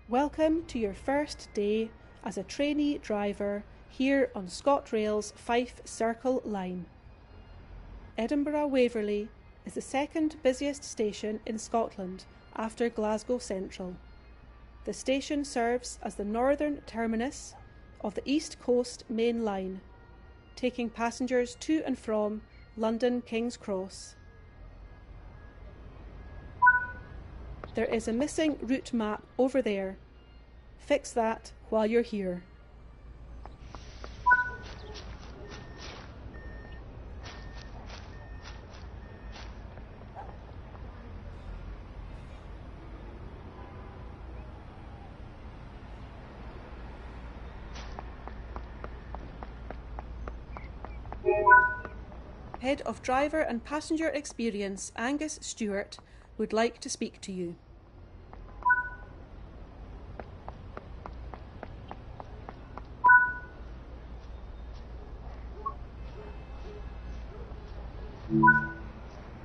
Welcome to your first day as a trainee driver here on ScotRail's Fife Circle line. Edinburgh Waverley is the second busiest station in Scotland after Glasgow Central. The station serves as the northern terminus of the East Coast Main Line, taking passengers to and from London King's Cross. There is a missing route map over there. Fix that while you're here. Head of Driver and Passenger Experience Angus Stewart would like to speak to you.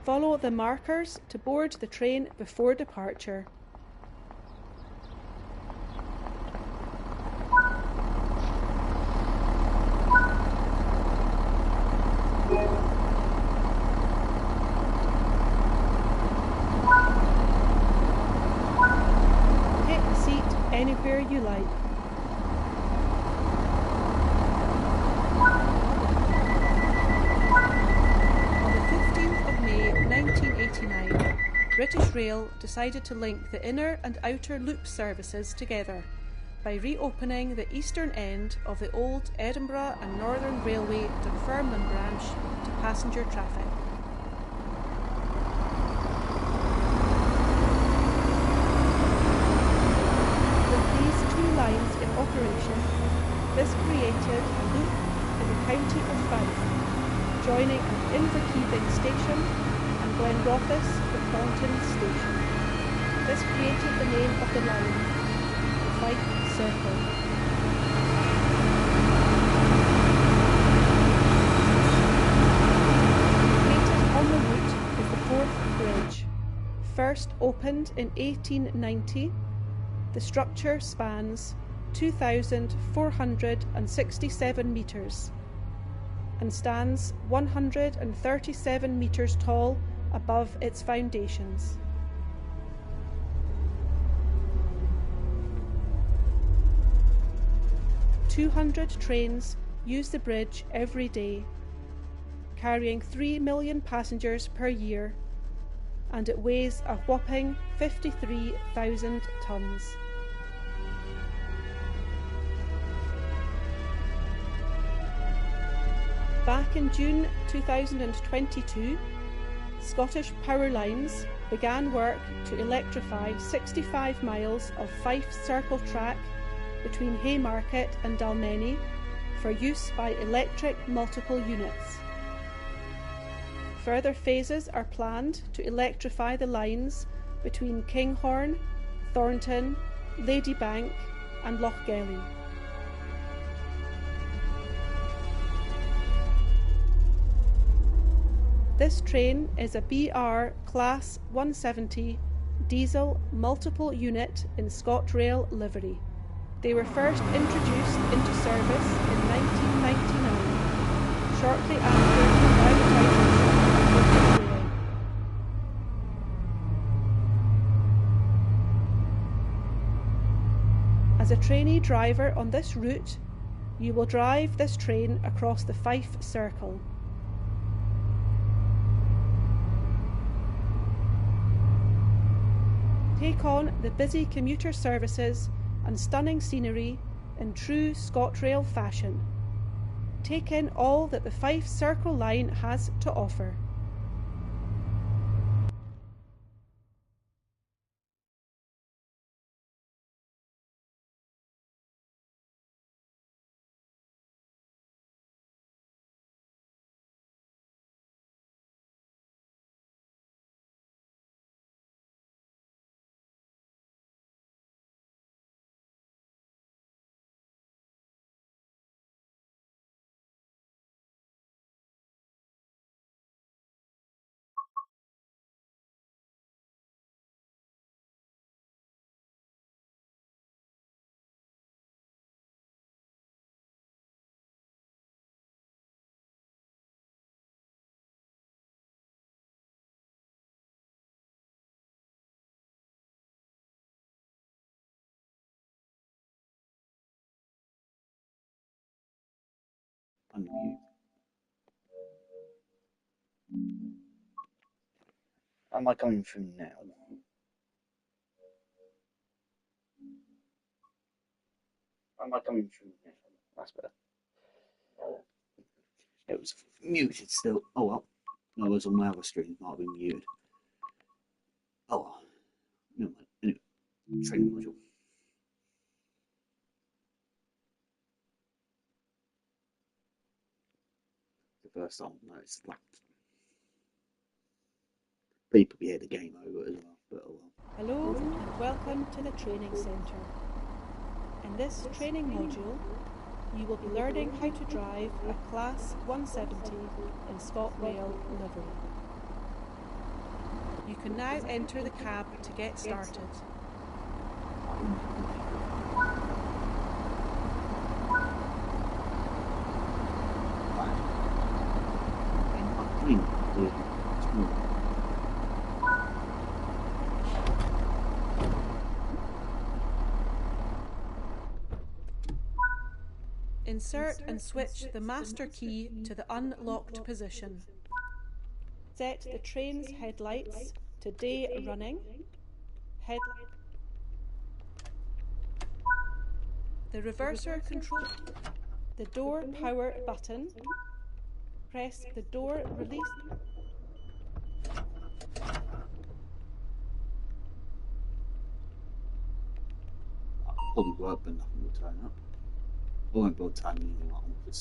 Follow the markers to board the train before departure. Take a seat anywhere you like. British Rail decided to link the inner and outer loop services together by reopening the eastern end of the old Edinburgh and Northern Railway Dunfermline branch to passenger traffic. With these two lines in operation, this created a loop in the county of Fife, joining an Inverkeithing station Glenrothes the Thornton station. This created the name of the line, the Fife Circle. Located on the route is the Forth Bridge. First opened in 1890, the structure spans 2,467 metres and stands 137 metres tall above its foundations. "200 trains use the bridge every day, carrying 3 million passengers per year, and it weighs a whopping 53,000 tonnes. Back in June 2022, Scottish Power Lines began work to electrify 65 miles of Fife Circle track between Haymarket and Dalmeny for use by electric multiple units. Further phases are planned to electrify the lines between Kinghorn, Thornton, Ladybank and Lochgelly. This train is a BR Class 170 diesel multiple unit in ScotRail livery. They were first introduced into service in 1999, shortly after the privatisation of British Rail. As a trainee driver on this route, you will drive this train across the Fife Circle. Take on the busy commuter services and stunning scenery in true ScotRail fashion. Take in all that the Fife Circle line has to offer. Unmute. Am I coming through now? Am I coming through now? That's better. It was muted still. Oh well. I was on my other stream, might have been muted. Oh well. Never mind. Anyway, training module. The first time I noticed that. People be here the game over as well, but oh well. Hello and welcome to the Training Centre. In this training module, you will be learning how to drive a Class 170 in ScotRail livery. You can now enter the cab to get started. Insert and switch the master key to the unlocked position. Set the train's headlights to day running. The reverser control. The door power button. Press the door release. Probably work, but nothing will turn up. I won't bother timing anything like that.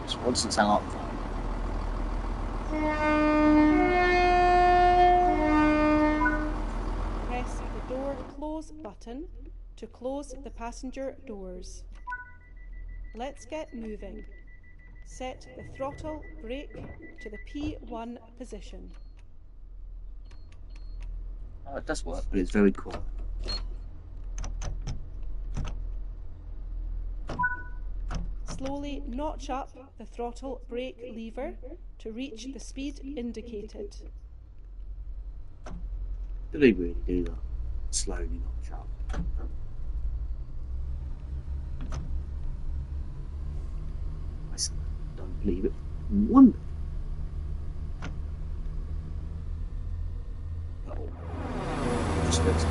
Just once it's hung up. Press the door close button to close the passenger doors. Let's get moving. Set the throttle brake to the P1 position. Oh, it does work, but it's very quiet. Slowly notch up the throttle brake lever to reach the speed indicated. Do they really do that? Slowly notch up. I don't believe it one bit. Oh, just fixed it.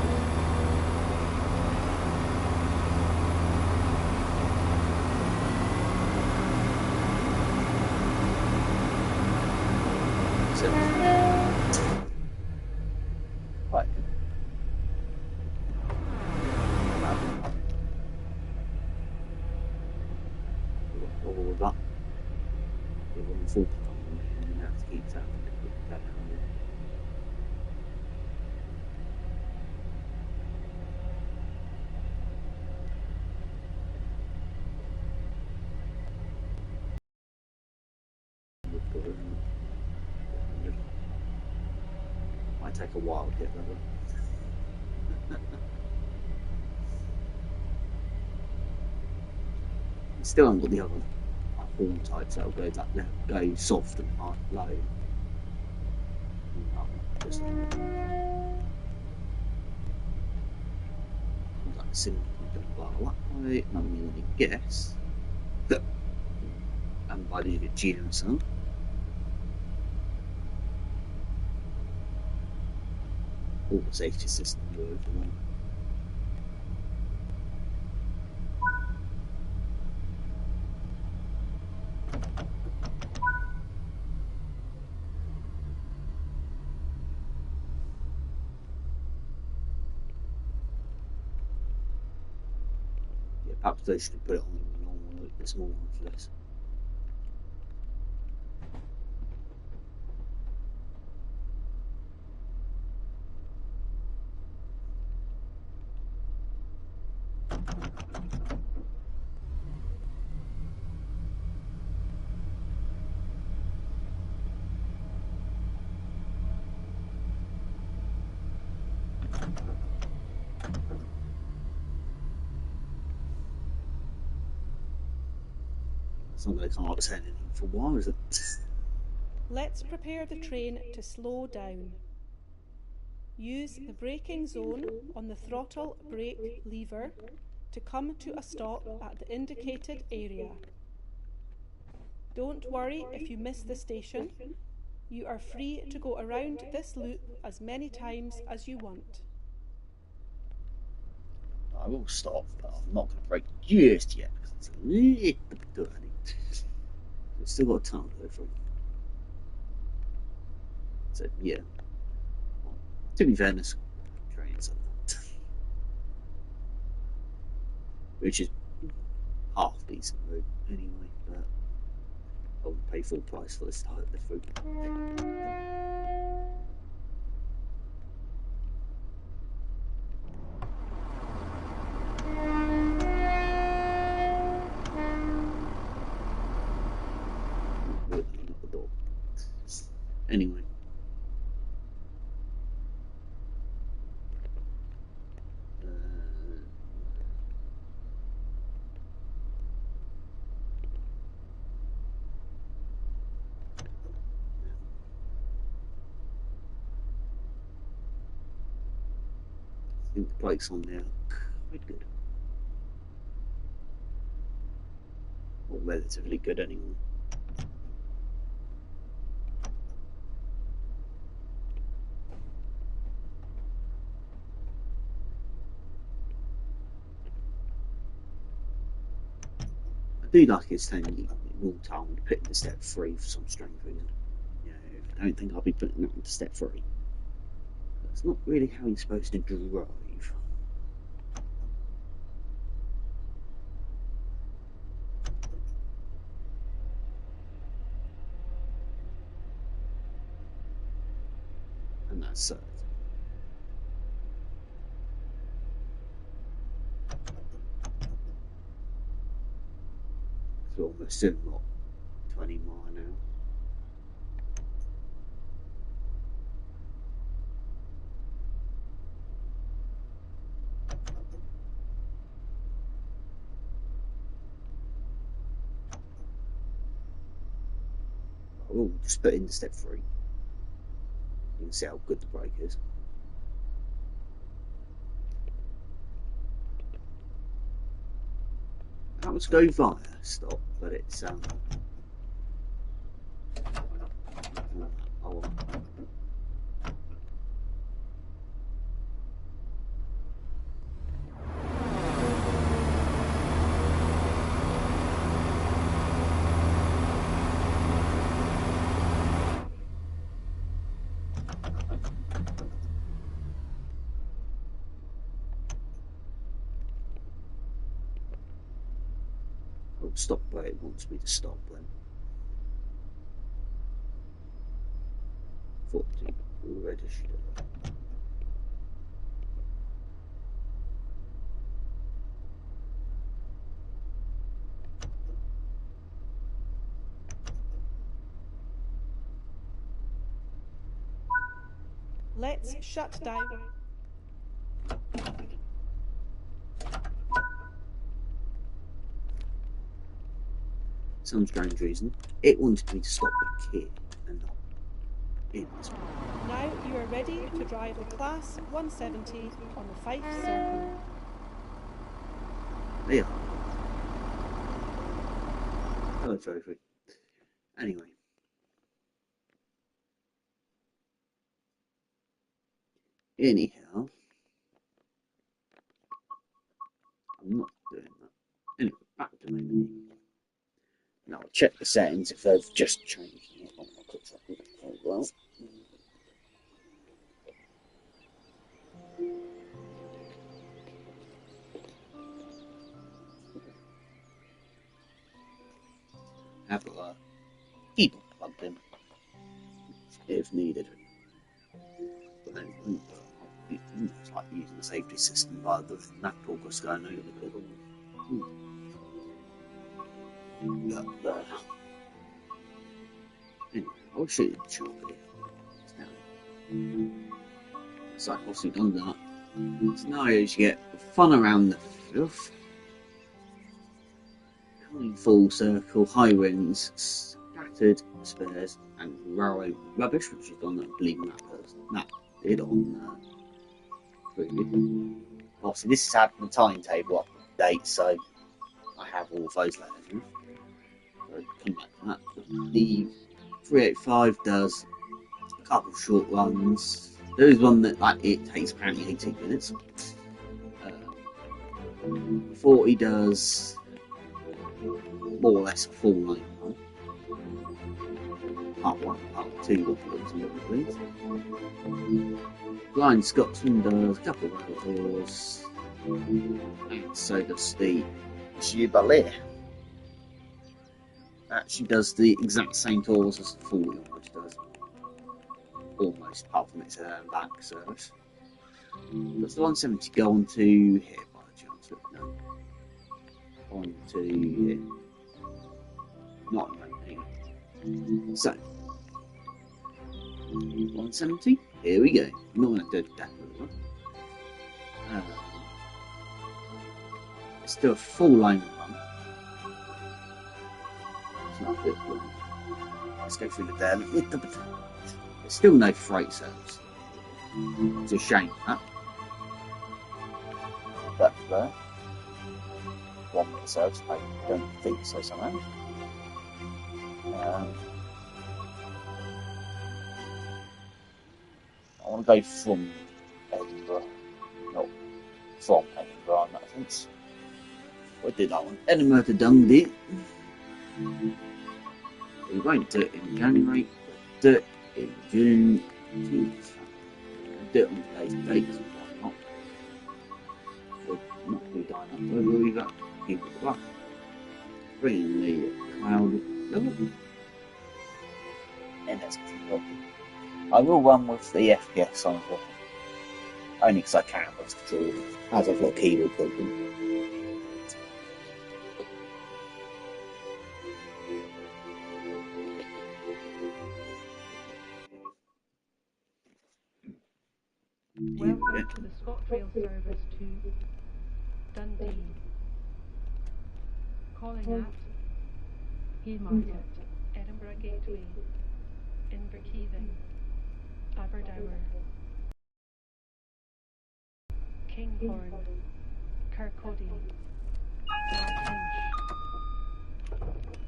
Right. All of that. It wouldn't fall on me, and you have to keep that. Might take a while to get that. Still haven't got the other horn types that'll go that go soft and high, low. Just like simple that way. And I'm going to guess that, and by the GMSL. All the safety systems are over the one. Yeah, perhaps they should put it on the normal, the small one for this. It's not going to come up saying anything for a while, is it? Let's prepare the train to slow down. Use the braking zone on the throttle brake lever to come to a stop at the indicated area. Don't worry if you miss the station. You are free to go around this loop as many times as you want. I will stop, but I'm not going to brake just yet because it's a little bit too early. We've still got time to go through. So, yeah. Well, to be fair, there's trains on that. Which is half decent route anyway, but I wouldn't pay full price for this type of route. Anyway. I think the brakes on there are quite good. Or relatively good anyway. I do like it's telling you it will tell me to put into step 3 for some strange reason. You know, I don't think I'll be putting that into step 3. That's not really how you're supposed to drive. And that's it. It's almost in what, 20 mile an hour. I will just put into step 3. You can see how good the brake is. That was go via stop, but it's oh, I'll stop where it wants me to stop then. 40 registered. Let's shut down. Some strange reason, it wanted me to stop back here and not in this one. Now you are ready to drive the Class 170 on the Fife Circle. They are. Hello, Trophy. Anyway. Anyhow. I'm not doing that. Anyway, back to my menu. Now I'll check the settings if they've just changed. Oh, I'll click that very well. Have a keyboard plugged in if needed. But then it's like using the safety system rather than that progress going over the pedal. Anyway, I'll show you the chart here. So I've obviously done that. Scenarios you get fun around the filth. Coming full circle, high winds, scattered spares, and railway rubbish, which is on, I believe, that did on previous. Obviously, this is having the timetable up to date, so I have all of those letters. So come back to that. The 385 does a couple of short runs. There is one that it takes apparently 18 minutes. 40 does more or less a full line run. Part 1, Part 2, please. Blind Scotsman does a couple of rail tours, and so does the Jubilee. Actually does the exact same tours as the 40, which does almost, apart from its back service. Does the 170 go on to here by the chance? No. On to here. Not anyway. So 170, here we go. I'm not going to do that one. It's still a full line run. It's not a bit long. Let's go through the dam. There's still no freight service. It's a shame, that. That's there. One with the service, I don't think so somehow. I want to go from Edinburgh, not from Edinburgh in that sense. What did I want? Edinburgh to Dundee. We won't do it in January, but do it in June. Do it on today's dates and whatnot. We're not too dying up over either. Keep it up. Bring in the cloud level. And that's good. I will run with the FPS on as well. Only because I can with control, as I've got a keyboard problem. Welcome to the ScotRail service to Dundee. Calling at Haymarket, Edinburgh Gateway, Inverkeithing, Aberdour, Kinghorn, Kirkcaldy, Martinch.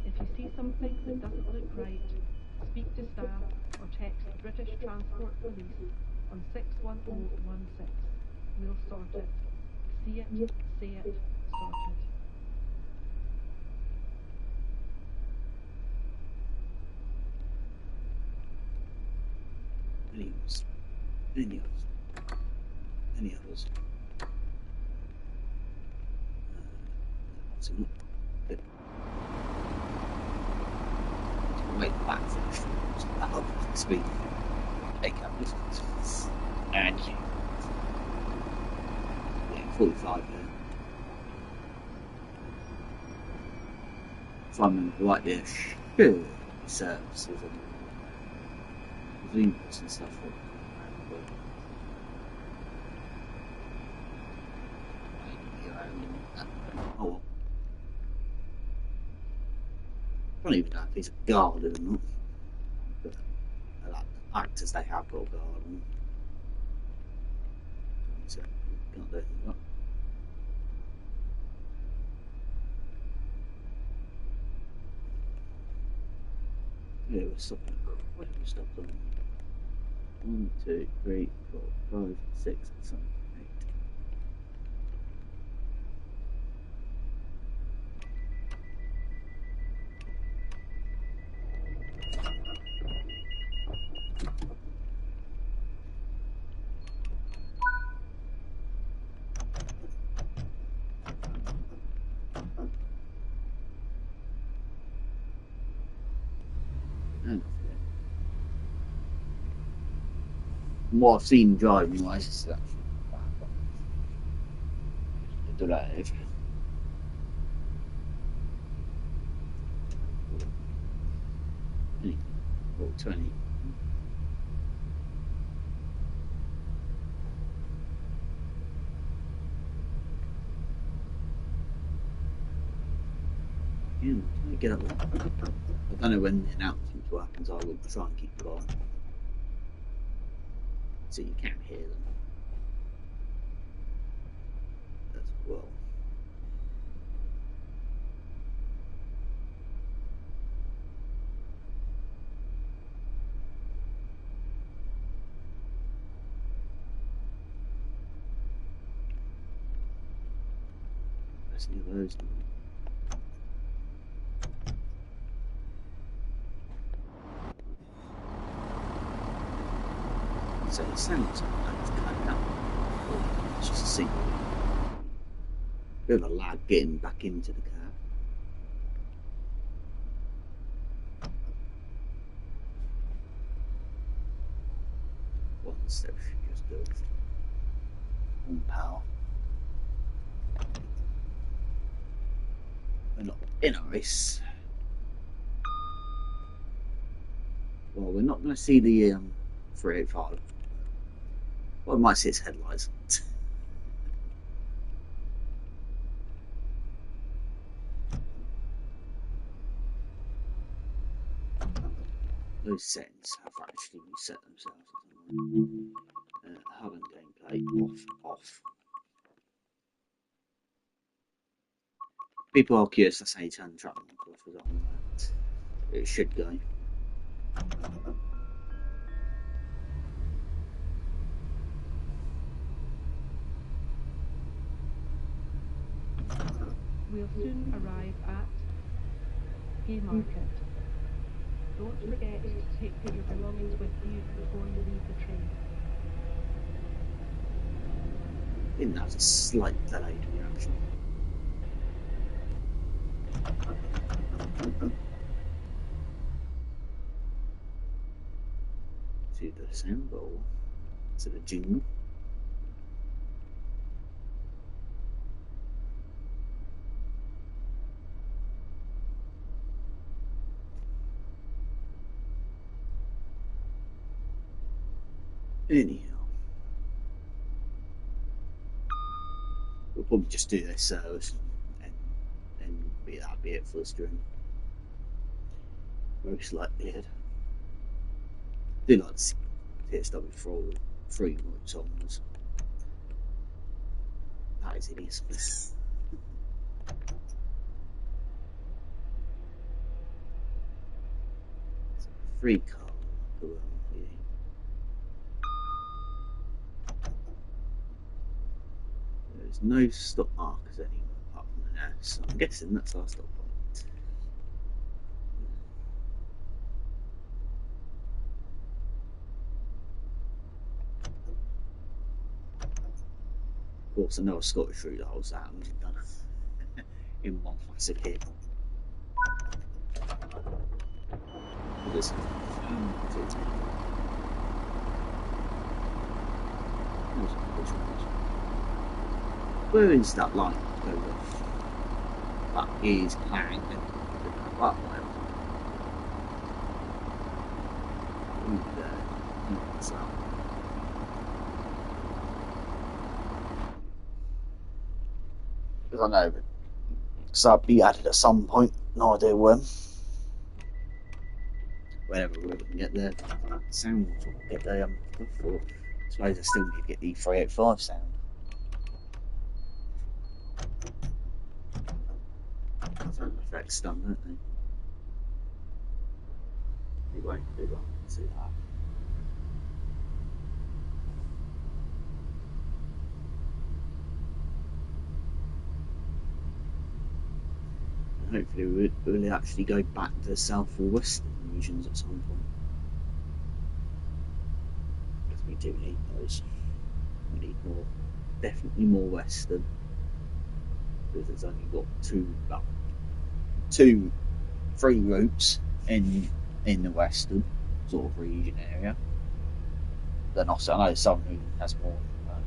If you see something that doesn't look right, speak to staff or text British Transport Police on 61016. We'll sort it. See it, say it, sorted. Any others? What's it not? Wait back for the short. That up speed. Take up distance. And you. Yeah, 45 there. If I remember right there, sure, services and inputs and stuff. Oh well. I don't even know if it's a garden or not. But actors, they have got a garden. So, can't do anything about it. Yeah, we're stopping. What did we stop on? 1, 2, 3, 4, 5, 6, 7, 8. What I've seen driving wise is actually the drive. Or 20. Get up there. I don't know when the announcements will happen, so I will try and keep the bar. So you can hear them as well. There's any of those. So it sounds like it's coming up. It's just a single. Bit of a lag getting back into the cab. One step should just do. On power. We're not in a race. Well, we're not going to see the 385. Well, I might see its headlights. Those settings have actually reset themselves. Hub and gameplay off. People are curious, that's how you turn the track on. It should go. We'll soon arrive at Haymarket. Don't forget to take your belongings with you before you leave the train. I think that was a slight delayed reaction. To the symbol, to the jingle. Anyhow, we'll probably just do this service and that'll be it for the stream. Most likely. I do like to see TSW for all the free routes onwards. That is hideous. Free car. There's no stop markers anymore apart from an S. I'm guessing that's our stop point. Of course, I know a Scottish route holds that and done in one massive hit. Where is that line go with? That is Clang and that way. What's that? Because I know that'll be added at some point, no idea when. Whenever we can get the sound, get the before. I suppose I still need to get the 385 sound. Sound effects done, don't they? Anyway, big one. See that. Hopefully we'll actually go back to the south or western regions at some point. Because we do need those. We need more, definitely more western. Because there's only got three routes in the western sort of region area. Then also I know some region has more than that,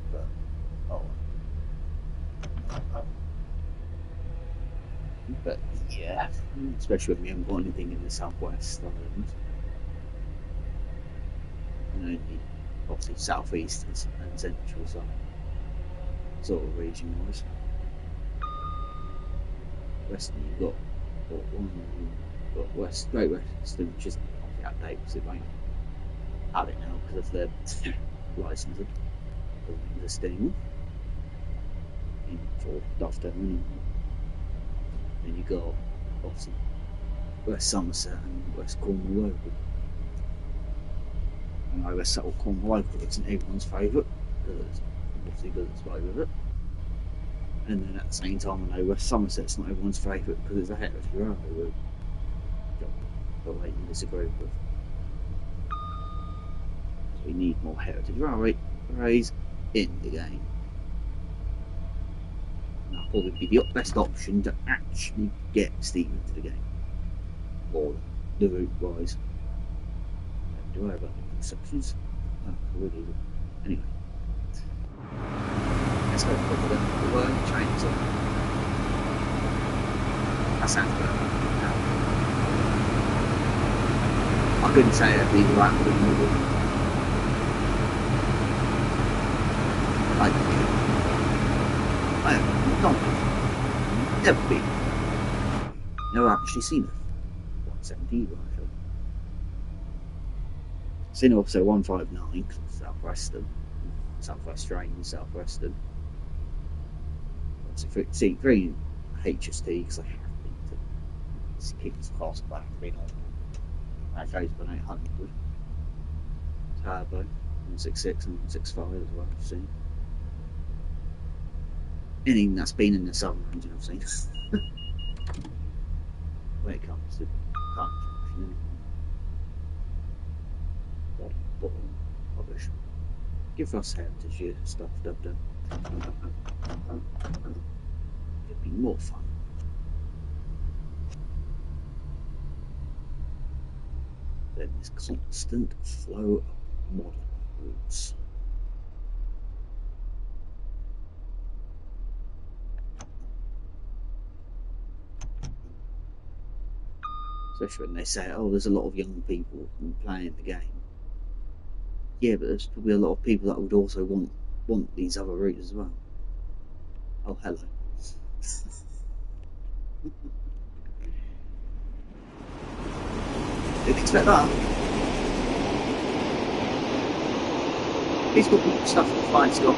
but yeah, especially when we haven't got anything in the southwest island. And only obviously southeast and central sort of region wise. Western you've got Or one got Great Western, which is obviously outdated because it won't have it now because of the licensing. It doesn't exist anymore. For Dovetail anyway. Then you got obviously West Somerset and West Cornwall local. And I West Cornwall local isn't everyone's favourite because obviously it's way with it. And then at the same time, I know West Somerset's not everyone's favourite because it's a heritage railway route. But wait, you disagree with. So we need more heritage railways in the game. And that'll probably be the best option to actually get Steve into the game. Or the route wise. Do I have any exceptions? Oh, really. Anyway. Let's go for the word change. That sounds better. I couldn't say it'd be the right one. I have not never been. Never actually seen it. 117 right? Seen also 159 Southwestern, Southwestern, Southwestern. See, 3 HST because I have been to keep this class back. Been on that goes for 800. Turbo 166 and 165 as well. I've seen. Anything that's been in the Southern region, I've seen. When it comes to car junction, rubbish. Give us heritage stuff, it'd be more fun. Then this constant flow of modern routes. Especially when they say, oh, there's a lot of young people playing the game. Yeah, but there's probably a lot of people that would also want these other routes as well. Oh, hello. Didn't expect that. He's got stuff from Fife Circle.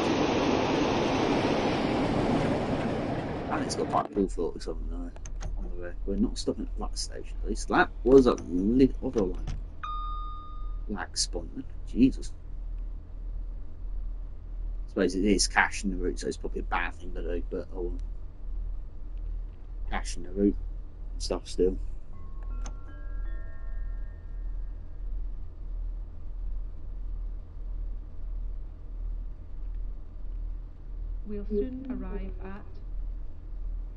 And it's got like Bullthorpe or something there on the way. We're not stopping at that station at least. That was a little lag spot. Jesus. I suppose it is caching the route, so it's probably a bad thing to do, but oh, caching the route and stuff still. We'll soon arrive at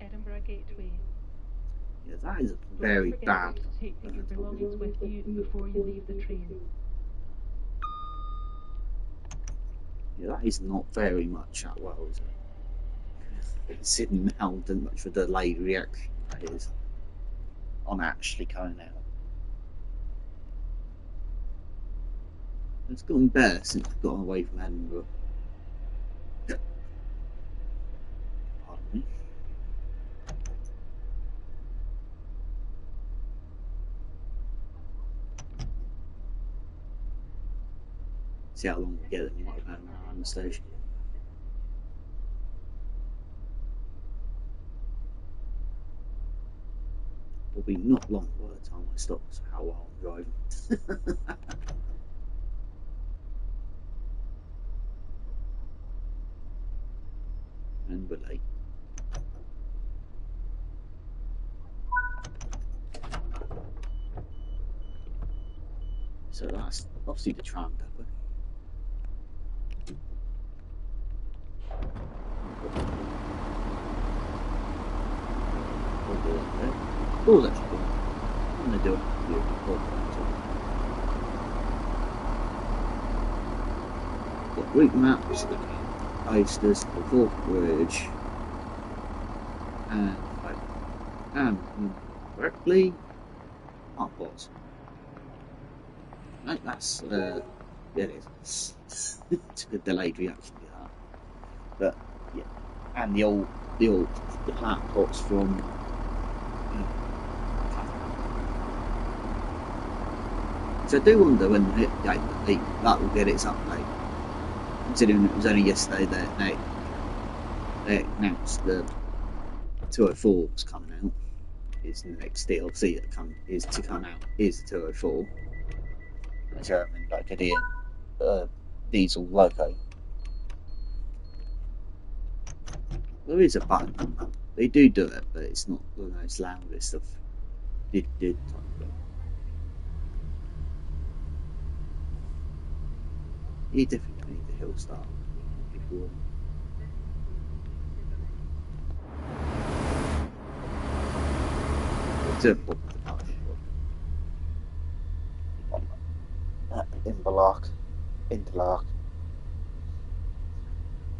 Edinburgh Gateway. Yeah, that is very bad. To take your belongings with you before you leave the train. Yeah, that is not very much that well, is it? Considering how much of a delayed reaction that is on actually coming out. It's gotten better since we've gotten away from Edinburgh. Pardon me. See how long we get them around the station. Probably not long by the time I stop, so how well I'm driving. And we're late. So that's obviously the tram depot. Oh, that's cool. I'm going to do it. Got route maps, posters, the Forth Bridge, and correctly, artboards. No, that's yeah, it is. It's a good delayed reaction to that, but yeah, and the old plant pots from So I do wonder when that will get its update. Considering it was only yesterday that they announced the 204 was coming out. Is the next DLC that is to come out is the 204. As I remember, like a diesel loco. There is a button. They do it, but it's not the most loudest of did type thing. You definitely need the hill start before. It's a problem to push. Interlark.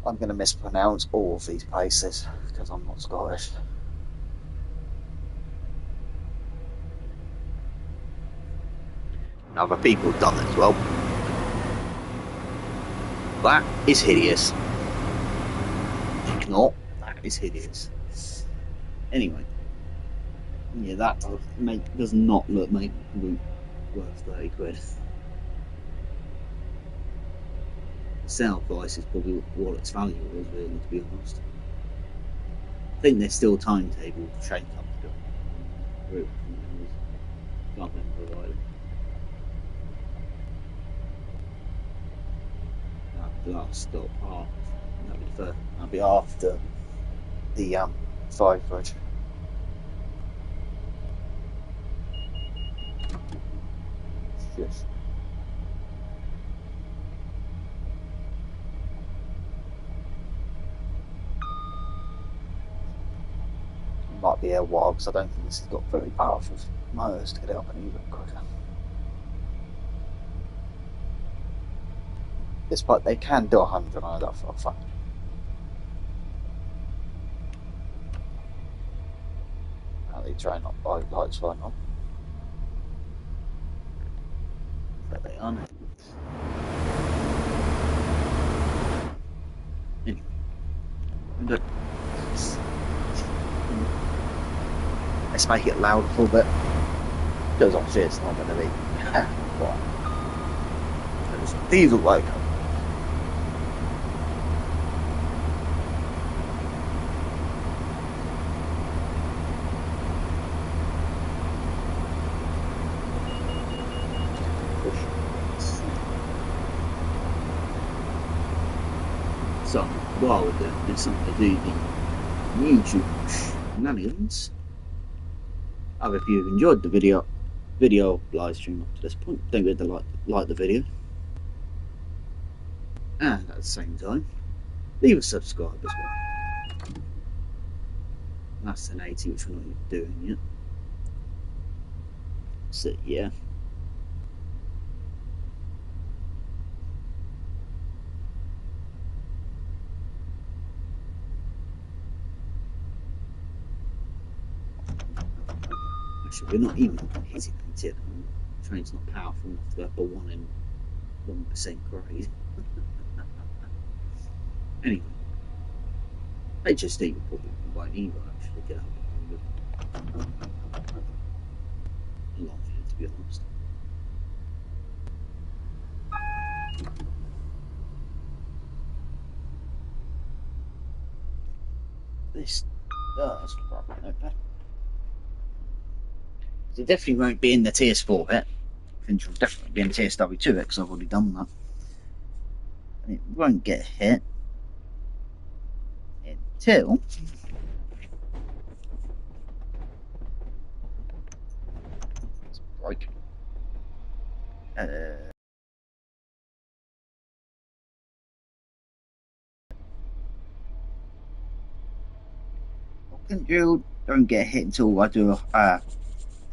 I'm going to mispronounce all of these places because I'm not Scottish. And other people have done it as well. That is hideous. Not. That is hideous. Anyway. Yeah, that does not make route worth 30 quid. The sale price is probably what its value was, really, to be honest. I think there's still a timetable to change up the route. I can't remember either. The last stop that'll be after the Fife Bridge. Yes. Might be a while because I don't think this has got very powerful motors to get it up and even quicker. Despite they can do 100, I know that for a fact. Apparently try not by lights fine on. But they aren't. Anyway. Let's make it loud a little bit. Because obviously it's not going to be what? It's a diesel loco. So while we're doing this, I'm going to do the YouTube shenanigans. I hope you've enjoyed the video live stream up to this point. Don't forget to like the video, and at the same time leave a subscribe as well. That's an 80, which we're not even doing yet. So yeah. Actually, we're not even hitting it yet. The train's not powerful enough to go up a 1 in 1% grade. Anyway, HSD will probably won't either actually get up 100. A lot of it, to be honest. This does grab my notepad. It definitely won't be in the TS4 bit. I think it'll definitely be in the TSW2 bit because I've already done that. And it won't get hit until it's broken. Drill don't get hit until I do a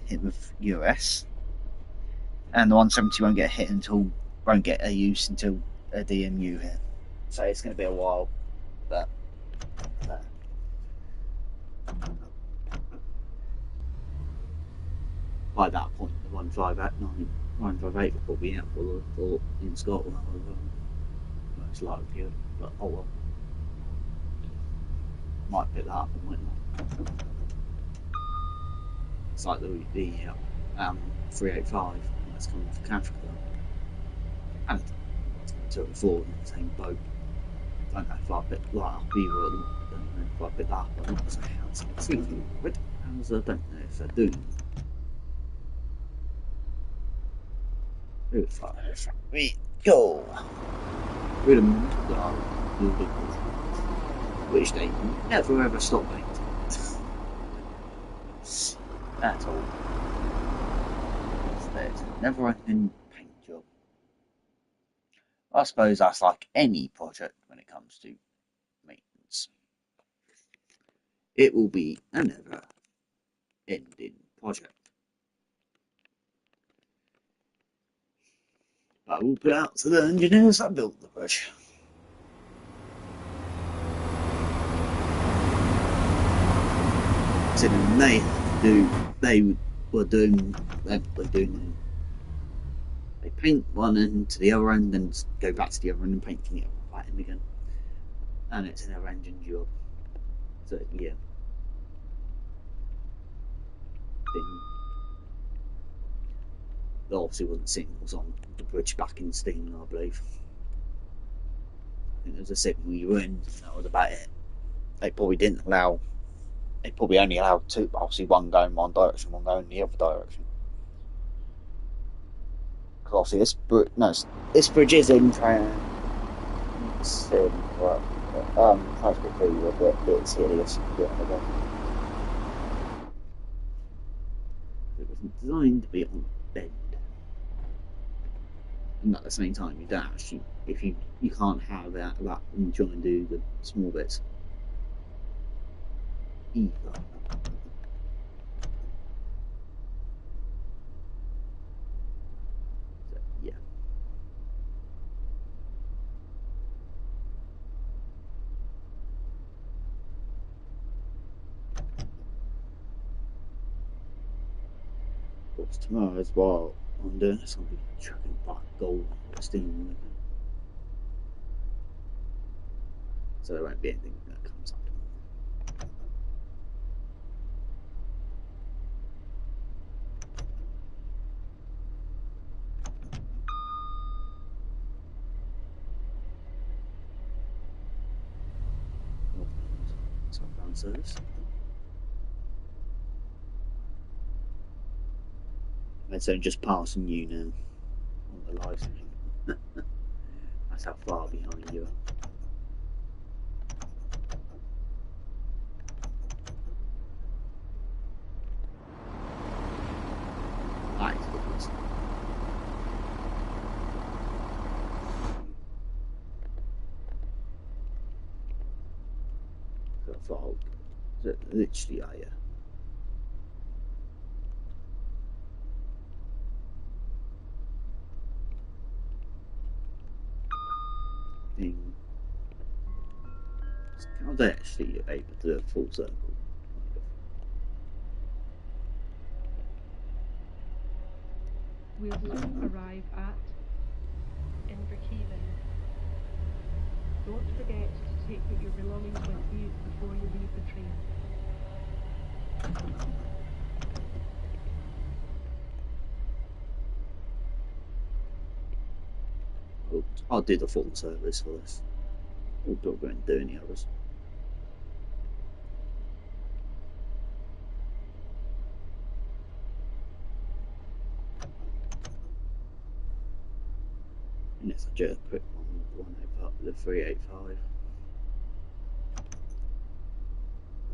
hit with US, and the 170 won't get hit won't get a use until a DMU hit. So it's going to be a while, but by that point the 158 will probably be out for in Scotland. Most likely, but oh well. Might pick that up and might not. It's like the 385. that's coming from Africa. And it's going to before in the same boat. I don't know if I picked that up either. I don't know if I picked that up or not. So how's it feeling? I don't know if they're doing. If we go. Which they never ever stop painting. At all. It's a never ending paint job. I suppose that's like any project when it comes to maintenance. It will be a never ending project. But I will put out to the engineers that built the bridge. So they were doing they paint one end to the other end and go back to the other end and paint the other end again. And it's a never ending job. So yeah. There obviously wasn't signals on the bridge back in Steam, I believe. I think there was a signal you were in, that was about it. They probably only allowed two, obviously one going one direction, one going the other direction. Because obviously this bridge is in transport failure, but it's hideous. It wasn't designed to be on a bend. And at the same time, you don't actually, if you can't have that when you try and do the small bits either. So, yeah. Of course, tomorrow as well, I'm doing this, I'll be chucking back gold steam. So there won't be anything that comes up tomorrow. Southbound service. So just passing you now on the live stream. That's how far behind you are. That is ridiculous. Got fog. Literally, yeah. Thing. How they actually able to do a full circle? We'll soon arrive at Inverkeithing. Don't forget to take your belongings with you before you leave the train. I'll do the full service for this. We'll not going to do any others. Unless I do a quick one over the 385.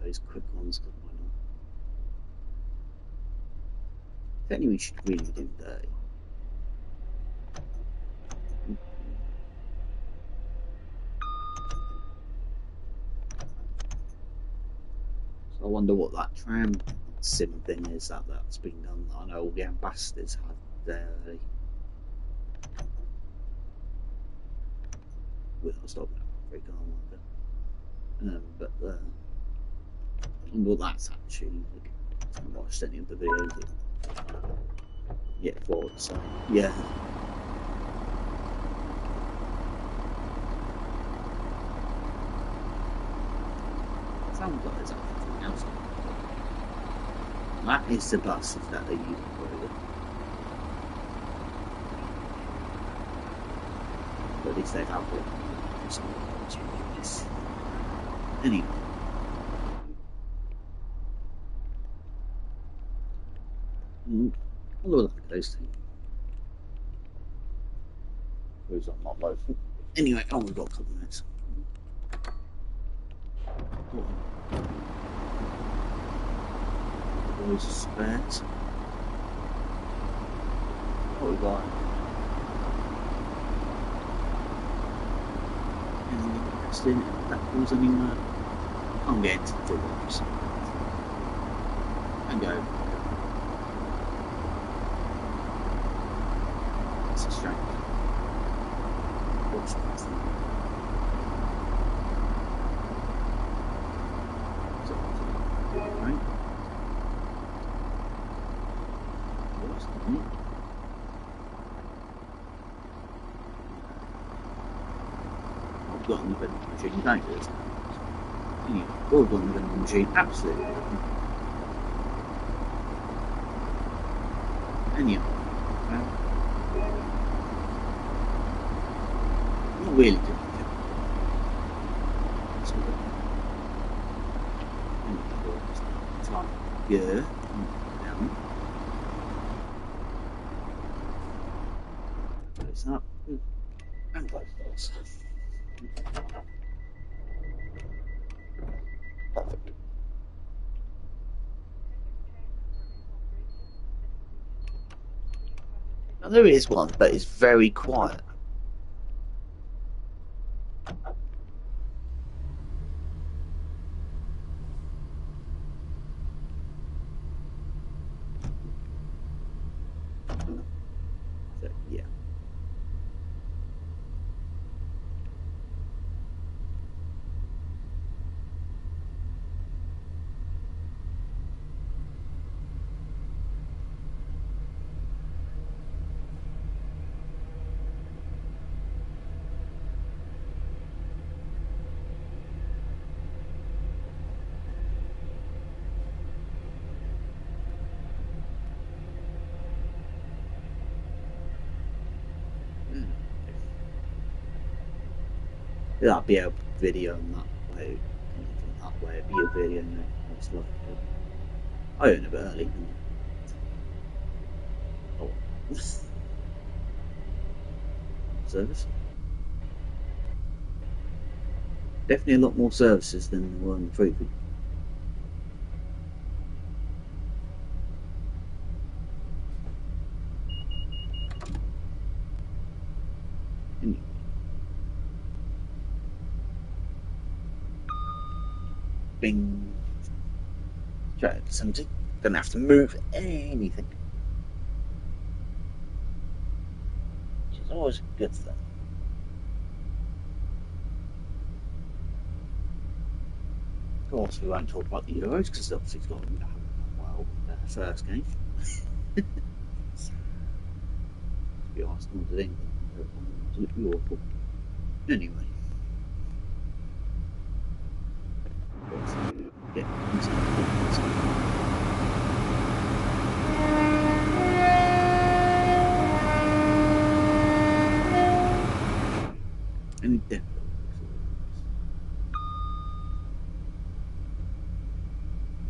Those quick ones, why not? If any, we should really do 30. So I wonder what that tram sim thing is that's been done. I know all the ambassadors had their. We're not stopping at Africa, but I wonder what that's actually like. I haven't watched any of the videos yet for it, so yeah. Sounds like there's something else. That is the bus that they use for it. But at least they'd have one. Anyway. I'll look at those things. Who's on not local? Anyway, oh, we've got a couple of minutes. Those are spares. What we got? Anything interesting? That goes anywhere? I'm getting to the drawings. And go. It's a strange. What's that thing? Right? What's the name? I've got an event machine, don't you? Anyway, well done, event machine, absolutely. Anyway, not really good. It's like, yeah, down. Close up, and close those. Perfect. Now there is one, but it's very quiet. So, yeah. That'd be a video in that way. From that way, it'd be a video. No, it's like I own a bit early. Oh, service. Definitely a lot more services than there were in the previous. Bing. Straight to 70. Don't have to move anything. Which is always a good thing. Of course, we won't talk about the Euros because obviously it's got well first game. The Arsenal did England. Absolutely awful. Anyway. Get any depth.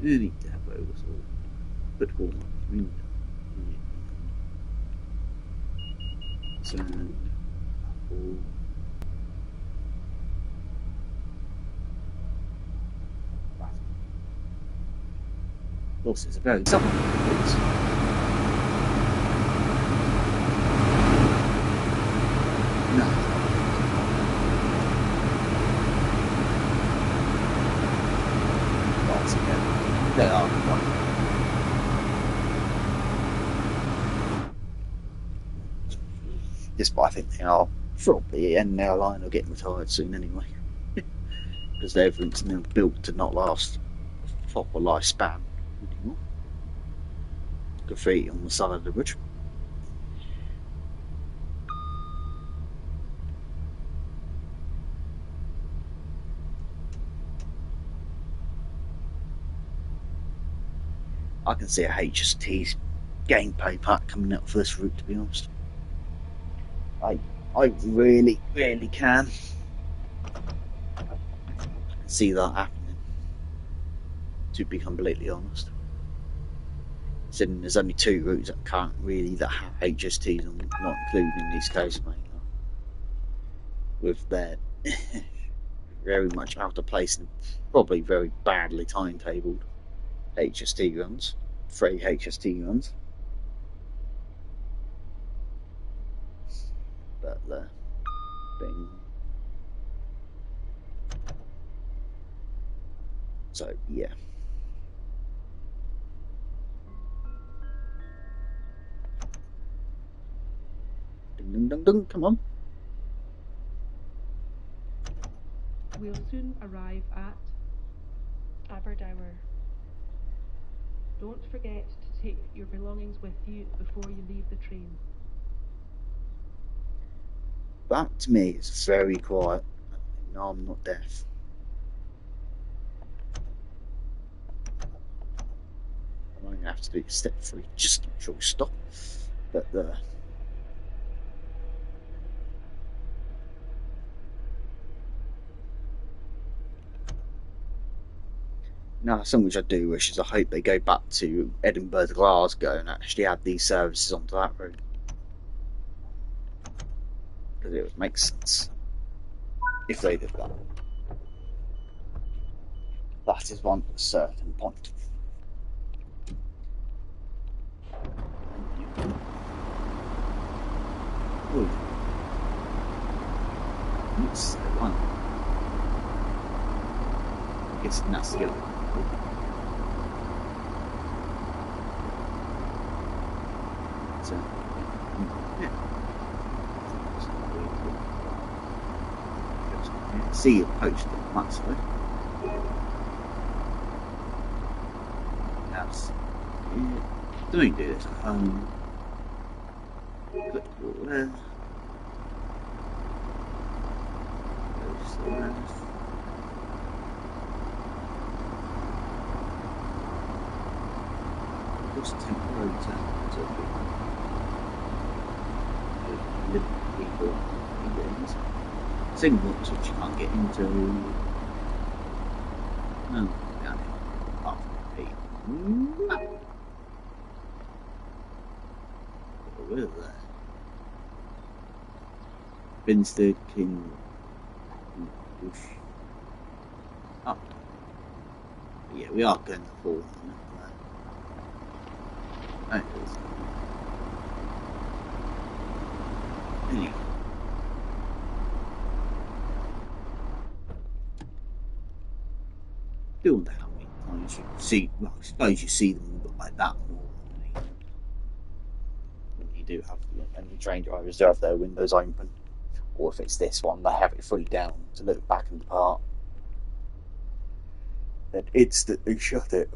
Any depot was all football match. Sand, apple. Of course, it's a very summer. No. Once again, they are one. Despite I think they are probably end their line or getting retired soon anyway. Because everything's now built to not last a proper lifespan anymore. Graffiti on the side of the bridge. I can see a HST's gameplay pack coming out for this route, to be honest. I really, really can see that happening, to be completely honest. Considering there's only 2 routes that can't really that have HSTs on, not including East Coast, mate. With their very much out of place and probably very badly timetabled HST runs, 3 HST runs. But bing. So yeah. Ding ding ding ding, come on. We'll soon arrive at Aberdour. Don't forget to take your belongings with you before you leave the train. That to me is very quiet. No, I'm not deaf. I'm only gonna have to do step 3 just to make sure we stop. But now, something which I do wish is I hope they go back to Edinburgh to Glasgow and actually add these services onto that route. Because it would make sense if they did that. That is one certain point. Ooh. It's one. It's nasty. So, yeah. See it posted on that side. Yes. Yeah. Don't do this. Click there. Goes to the left. Just temporary to live people things. Signals which you can't get into. No, down here. Half the where is that? Binstead, King, Bush. Oh. Yeah, we are going to fall. That is. Anyway. Still wonder how many times you see. Well, I suppose you see them like that more when you do have, and the train drivers do have their windows open, or if it's this one, they have it fully down to look back and depart. Then instantly shut it.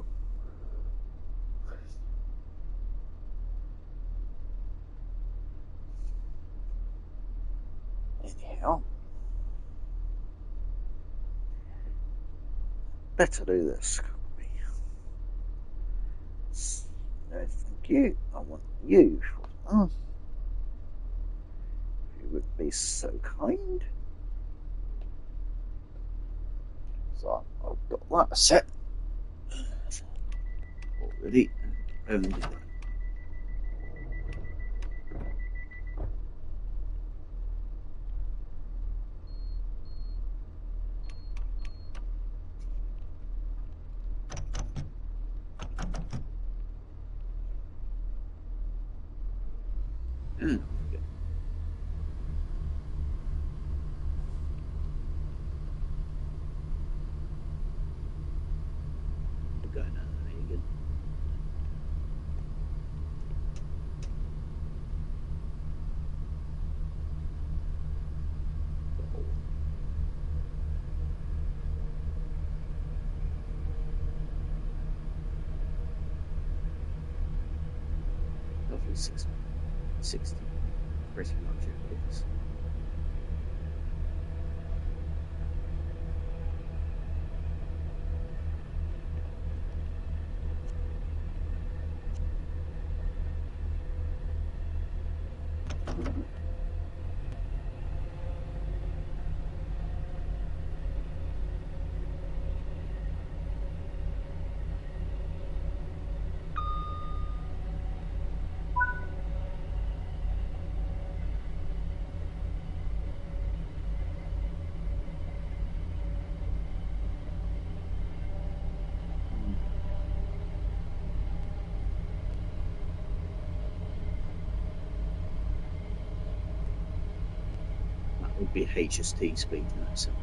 Anyhow, better do this. No, thank you. I want you. Oh, if you would be so kind. So I've got that set already. Yeah. Going out there again. Lovely 60. Pretty much it is. be HST speed in that 75.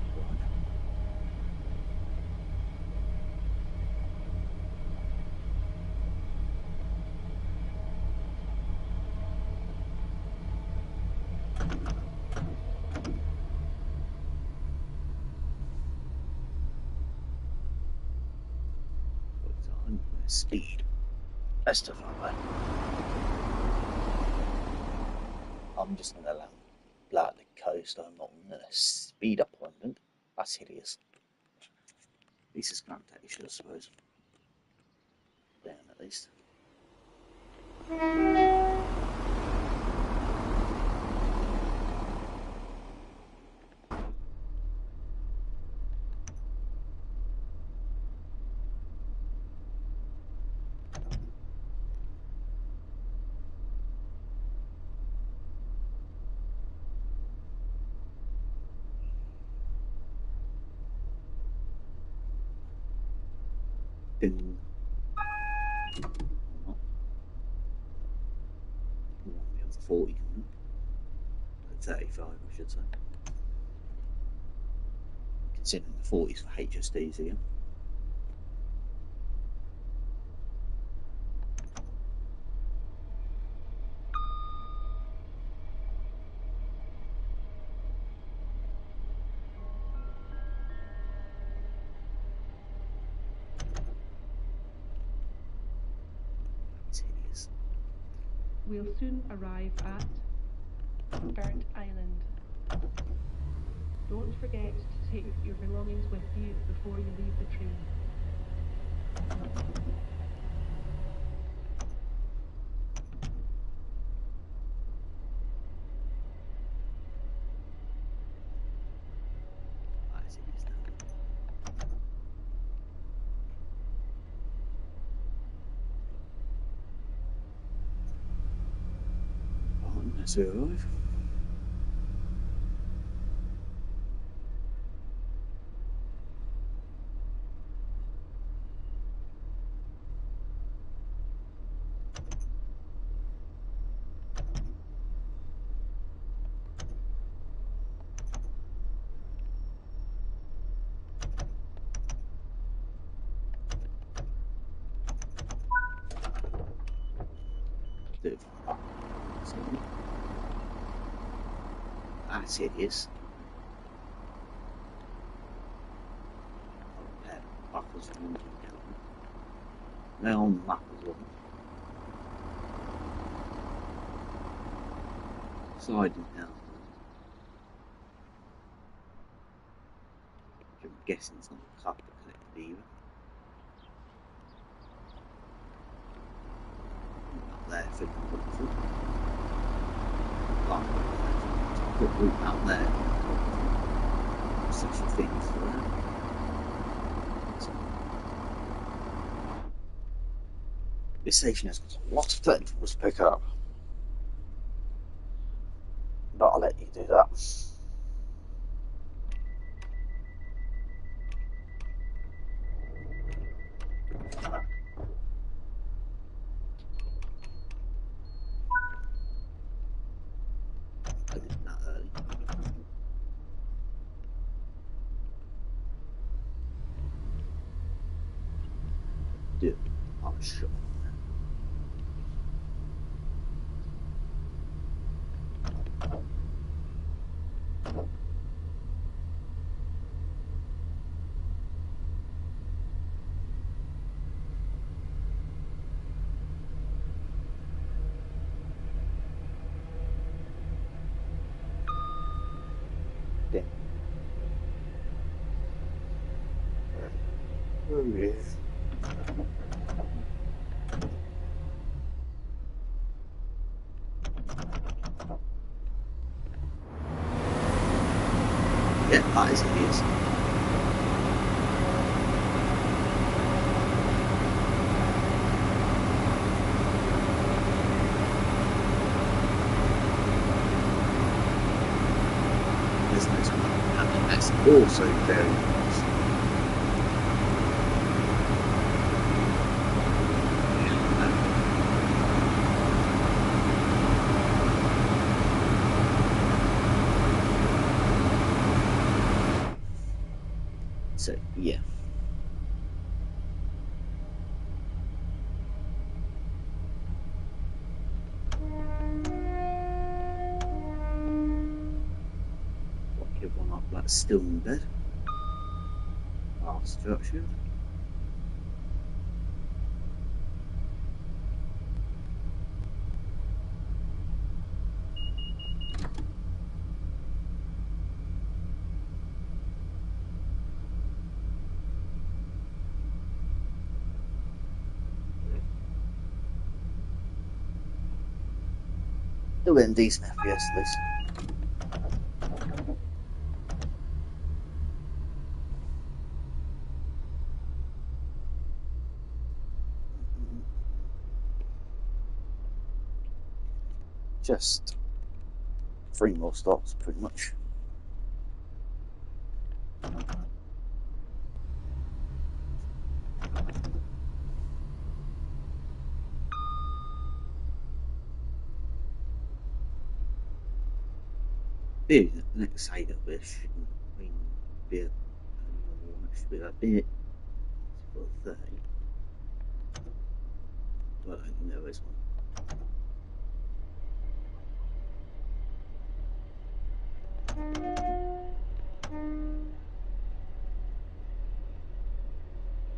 Speed. Best of our way. I'm just going to allow out the coast. I'm not going to speed up London. That's hideous. At least it's gravitation, I suppose. Down at least. Ding. Not. We have 40 coming up. 35, I should say. Considering the 40s for HSDs here. We'll soon arrive at Burnt Island. Don't forget to take your belongings with you before you leave the train. Survive. That's hideous. Buckles from now on the map as well. Sliding down. I'm guessing it's not a cup collected either. Up there, feeling wonderful. Good route out there. Such a thing for that. This station has got a lot of collectibles to pick up. But I'll let you do that. I did that early. Dude, I'm sure. Yeah, that is hideous. There's no time. I mean, that's also very nice. So yeah. Wake everyone up that's still in bed. Structured. Still getting decent FPS at least. Just 3 more stops, pretty much. Maybe the next height of it shouldn't be a normal one, it should be a bit for 30. But I don't think there is one.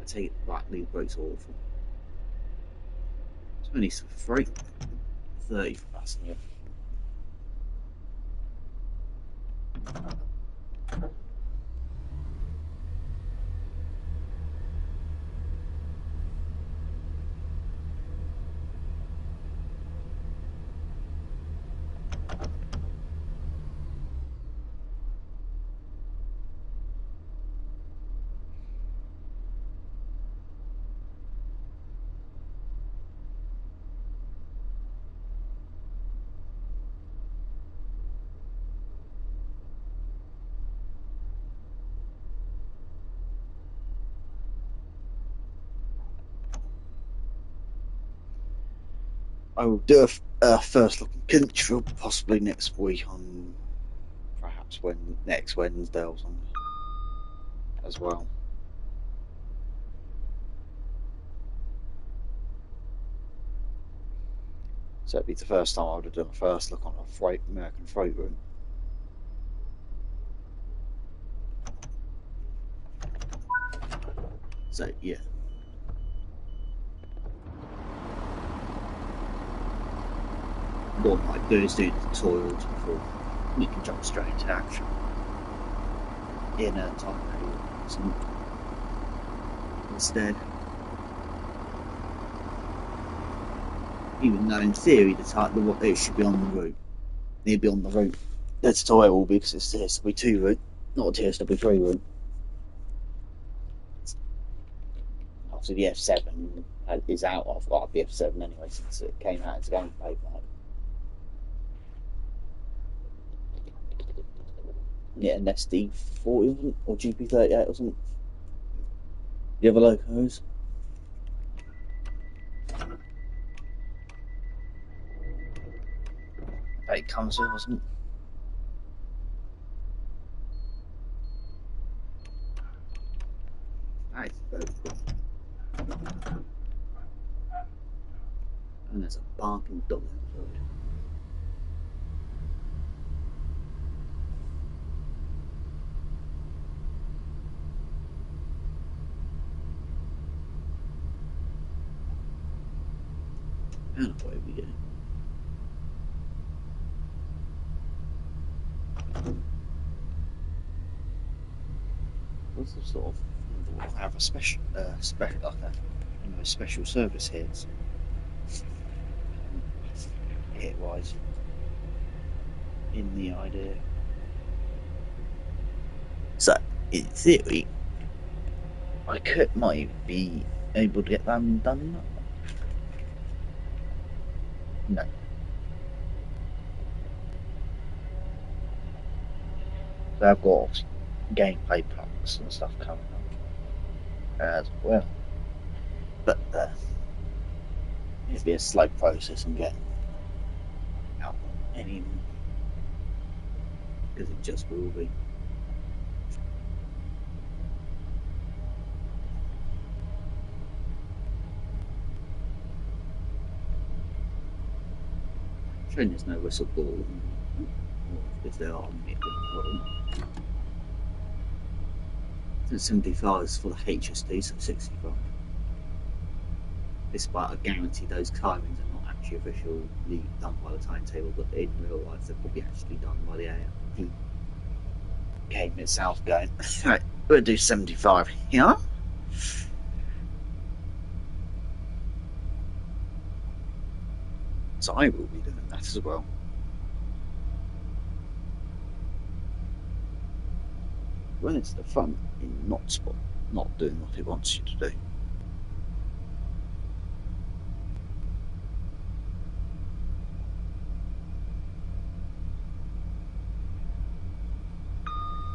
I take it back, the brakes are awful. It's only 30 for passenger. I will do a first look and pinch for possibly next week on perhaps next Wednesday or something as well. So it'd be the first time I would have done a first look on a American freight route. So yeah. What I might do is do the tutorials before we can jump straight into action in a time radio instead. Even though in theory it should be on the route. It'd be on the route. The tutorial will be because it's TSW2 route, not a TSW3 route. Obviously the F7 is out. I've got the F7 anyway since it came out as a gameplay mode. Yeah, an SD40 or GP38 or something. The other locos. It comes with, wasn't it? That is very cool. And there's a barking dog outside. And away we go. What's the sort of we'll have a special special service here. Hit wise in the idea. So in theory I might be able to get them done. No. So I've got gameplay packs and stuff coming up as well. But it'd be a slow process and get out any because it just will be. Shame there's no whistle ball. If there are, maybe. 75 is for the HSD, so 65. Despite I guarantee those timings are not actually officially done by the timetable, but in real life they're probably actually done by the game itself going, right, we'll do 75 here. So I will be doing that as well. When it's the fun in not doing what it wants you to do.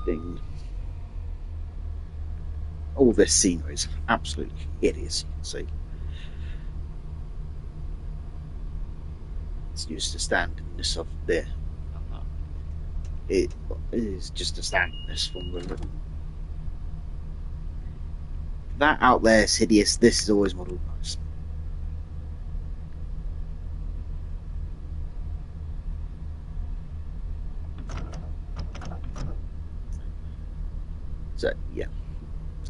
Ding. All this scenery is absolutely hideous, you can see. It's just the standardness of there. It is just a standardness from the river. That out there is hideous. This is always modelled nice. So yeah,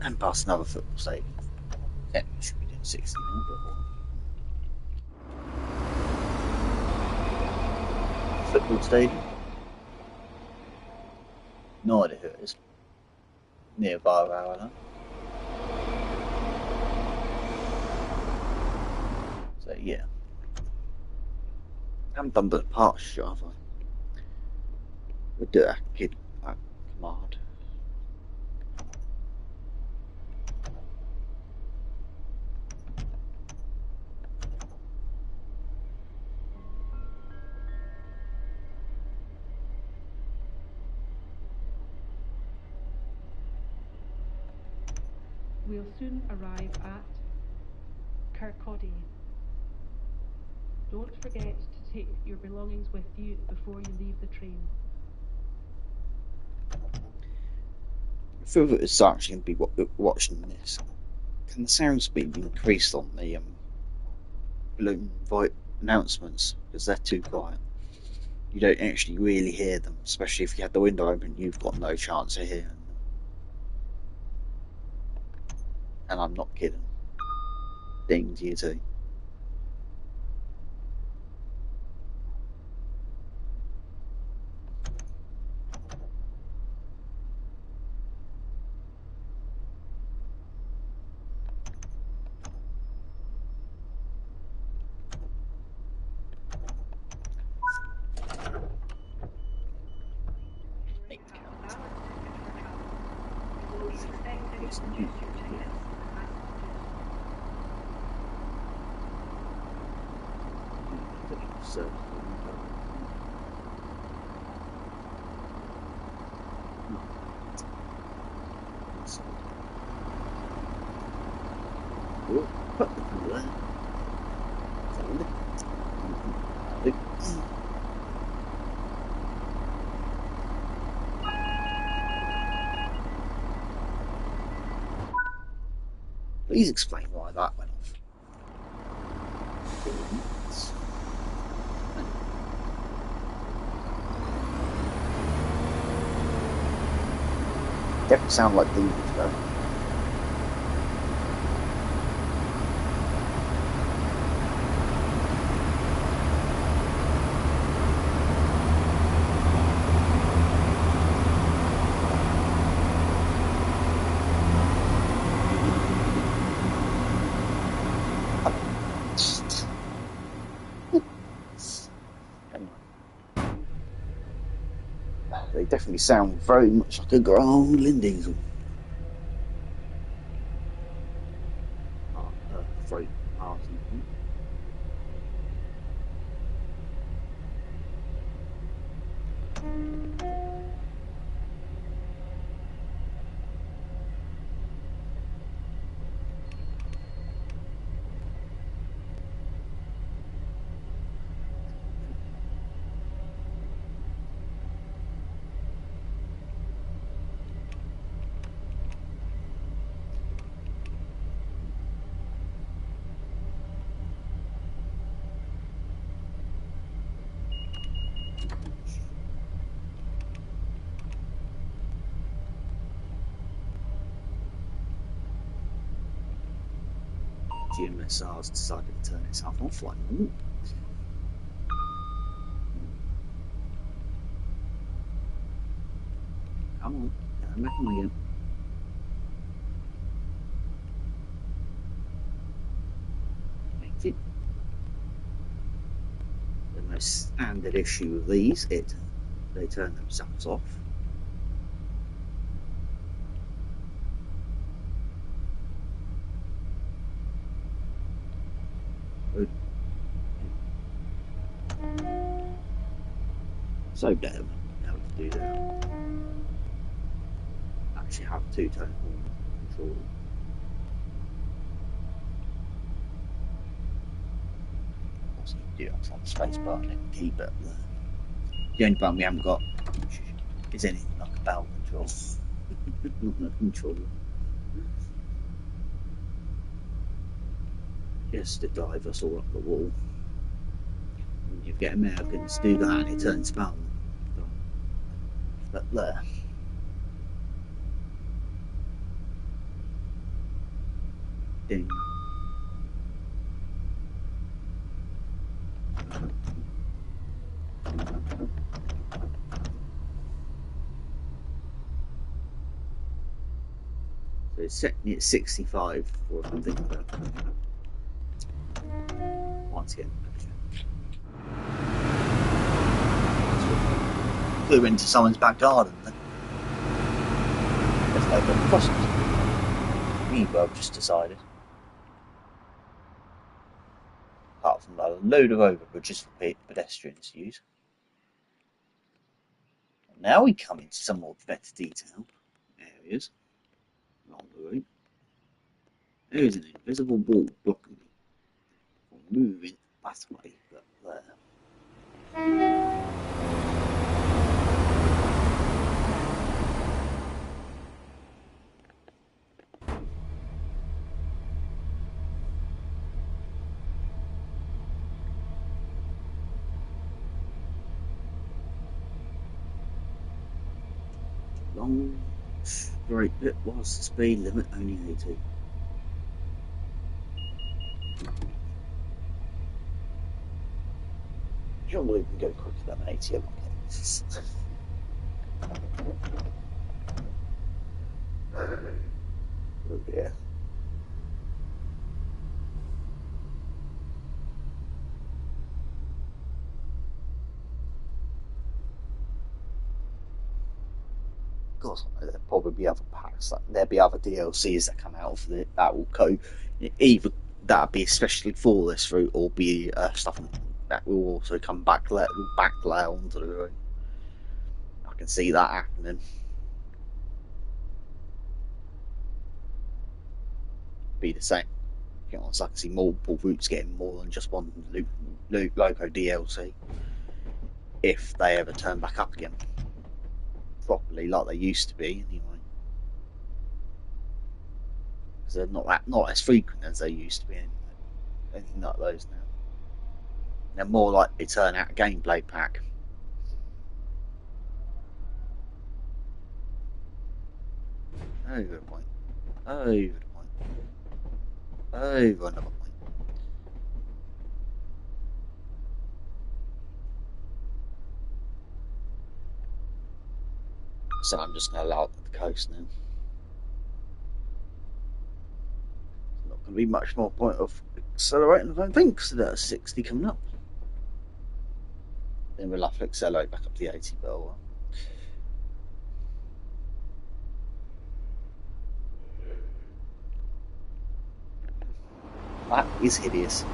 and past another football stadium. Technically should be doing 60 now, but football stadium. No idea who it is. Nearby where I know. So yeah. I haven't done the parts shot, have I? We'll do a command. We'll soon arrive at Kirkcaldy. Don't forget to take your belongings with you before you leave the train. For it's actually going to be watching this, can the sound speed be increased on the balloon voice announcements, because they're too quiet? You don't actually really hear them, especially if you have the window open. You've got no chance of hearing them. And I'm not kidding. Ding to you too. So, put the cooler. Please explain why that went off. Definitely sound like the though. They definitely sound very much like a grumbling diesel. Freight cars and things. GMSR's decided to turn itself off like normal. Come on, turn back on again. Exit. The most standard issue of these, they turn themselves off. So damn how to do that. Actually have two-tone horn control. Also you do have on the space button and keep it there. The only button we haven't got is anything like a bell control. Not a controller. Just to drive us all up the wall. And you get Americans do that and it turns spell. But there. Ding. So it's setting it at 65 or something like that. Once again, flew into someone's back garden then. There's no good crossings. We've just decided. Apart from a load of overbridges for pedestrians to use. And now we come into some more better detail areas along the route. There is an invisible wall blocking me from moving that way, but there. Long straight bit whilst the speed limit only 80. Surely we can go quicker than 80 on this. Oh dear. Of course, there'll probably be other packs. There'll be other DLCs that come out for it that will go. Either that'll be especially for this route, or be stuff that will also come back later onto the route. I can see that happening. Be the same. You know, so I can see multiple routes getting more than just one loco DLC if they ever turn back up again properly like they used to be anyway. Because they're not as frequent as they used to be anyway. Anything like those now. They're more like they turn out a gameplay pack. Over a point. Over the point. Over another point. So I'm just going to allow it at the coast now. There's not going to be much more point of accelerating, I don't think, because there's 60 coming up. Then we'll have to accelerate back up to the 80 but oh well. That is hideous.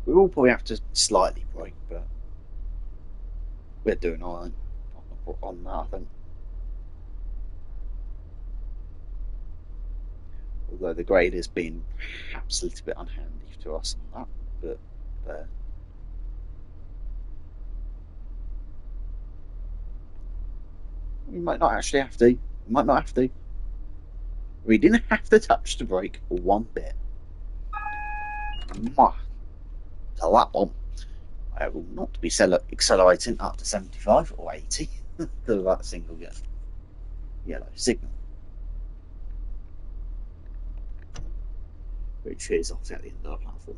We will probably have to slightly brake, but we're doing alright on that, I think. Although the grade has been perhaps a little bit unhandy to us on that, but there. We might not actually have to. We might not have to. We didn't have to touch the brake one bit. Mwah. To that one. I will not be accelerating up to 75 or 80 to that single yellow signal, which is obviously at the end of the platform.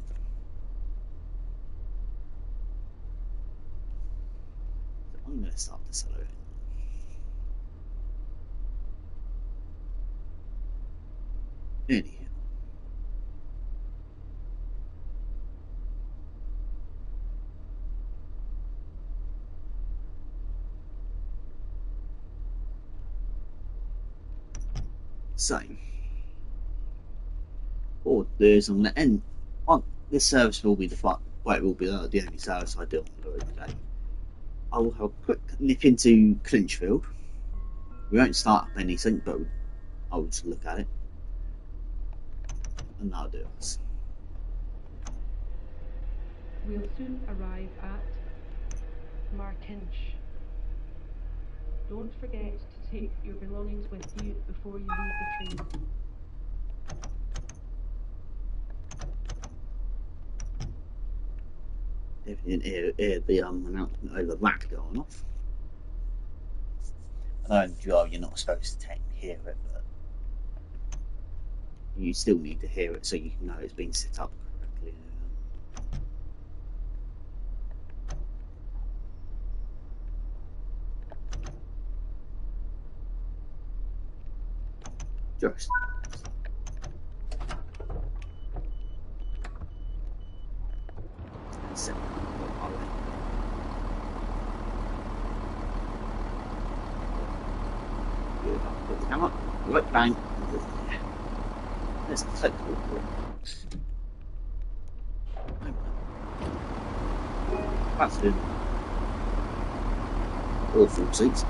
So I'm going to start decelerating. Anyhow. So, what there's on the end, this service will be the fun. Well, it will be the only service I do on the road today. I will have a quick nip into Clinchfield. We won't start up anything, but I will just look at it, and that'll do us. We'll soon arrive at Martinch. Don't forget to take your belongings with you before you leave the train. Definitely didn't hear the announcement over that going off. I know you're not supposed to technically hear it, but you still need to hear it so you can know it's been set up correctly. Just. Come on, right bang. There's a flexible port. That's an awful seats.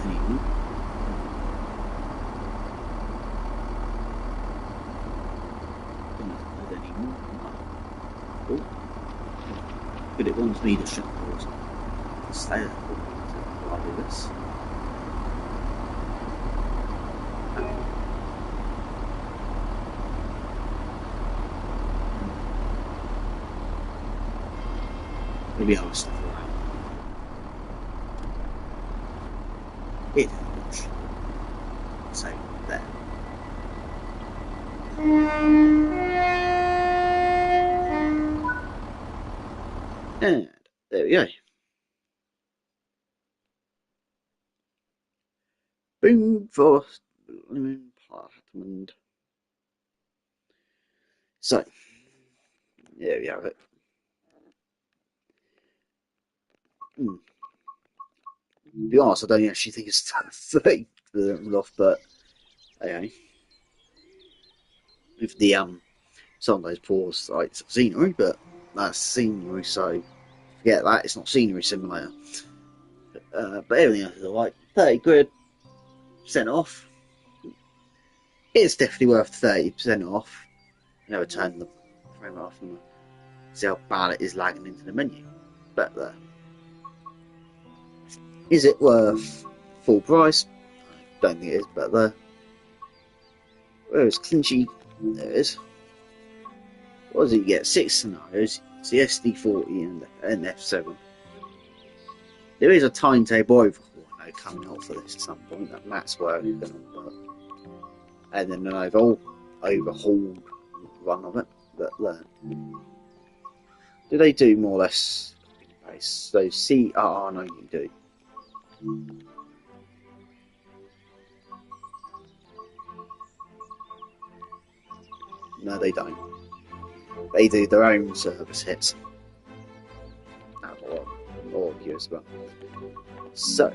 Anyway. Oh. But it wants me to shut the doors. Stay there while I do this. Maybe I'll stuff around. It happens. So, there. And there we go. Boom for lemon platinum. So, there we have it. To be honest, I don't actually think it's 30 off, but anyway, with the some of those poor sites of scenery, but that's scenery, so forget that. It's not scenery simulator. But everything else is alright. 30 quid, % off. It's definitely worth 30% off. Never turn the frame off and see how bad it is lagging into the menu. But is it worth full price? I don't think it is, but where is Clinchy? There it is. What does it get? 6 scenarios. It's the SD40 and F7. There is a timetable overhaul coming out for this at some point that Matt's working on, and then an overhauled run of it. But do they do more or less? So CR, no, you do. No, they don't. They do their own service hits. I'm more curious about. So,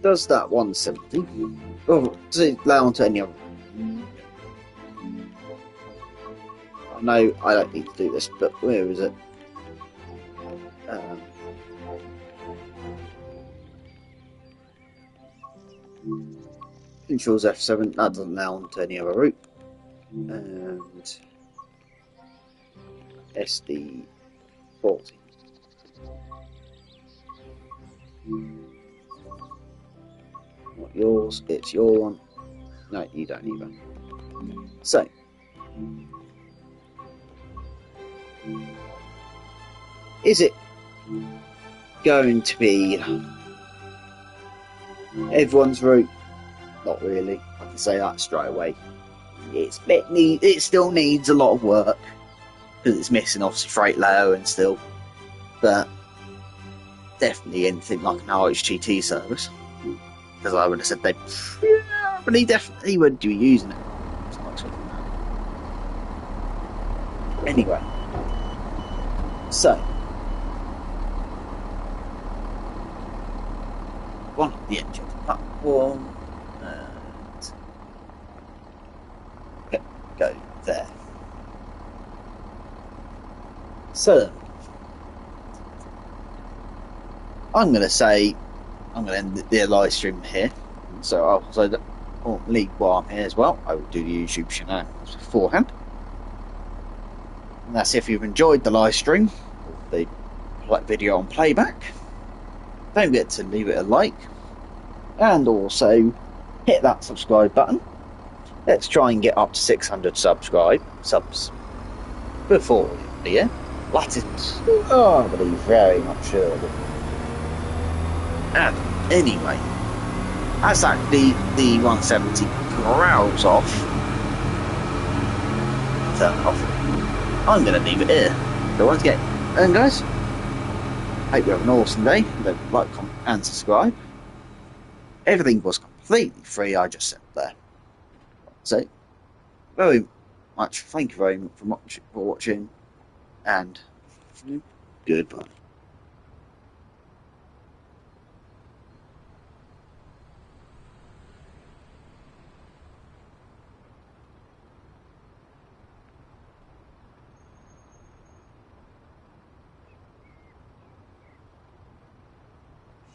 does that 170? Oh, does it allow onto any other? I know I don't need to do this, but where is it? Ensures F7, that doesn't allow onto any other route. And SD40. Not yours, it's your one. No, you don't either. So, Is it going to be everyone's route? Not really. I can say that straight away. It still needs a lot of work because it's missing obviously freight layer and still, but definitely anything like an RHGT service. Because I would have said they probably definitely would be using it. Anyway, so one at the edge of the platform and go there. So I'm going to end the live stream here. So I'll leave while I'm here as well. I will do the YouTube shenanigans beforehand. And that's if you've enjoyed the live stream or the video on playback. Don't forget to leave it a like and also hit that subscribe button. Let's try and get up to 600 subs before the year. That is probably very much early. And anyway, as that the 170 growls off, I'm going to leave it here. So once again, and guys, hope you have an awesome day. Don't like, comment, and subscribe. Everything was completely free. I just said there. So very much, thank you very much for watching, and goodbye.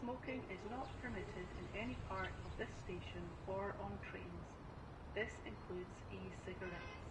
Smoking is not permitted in any part of this station or on trains. This includes e-cigarettes.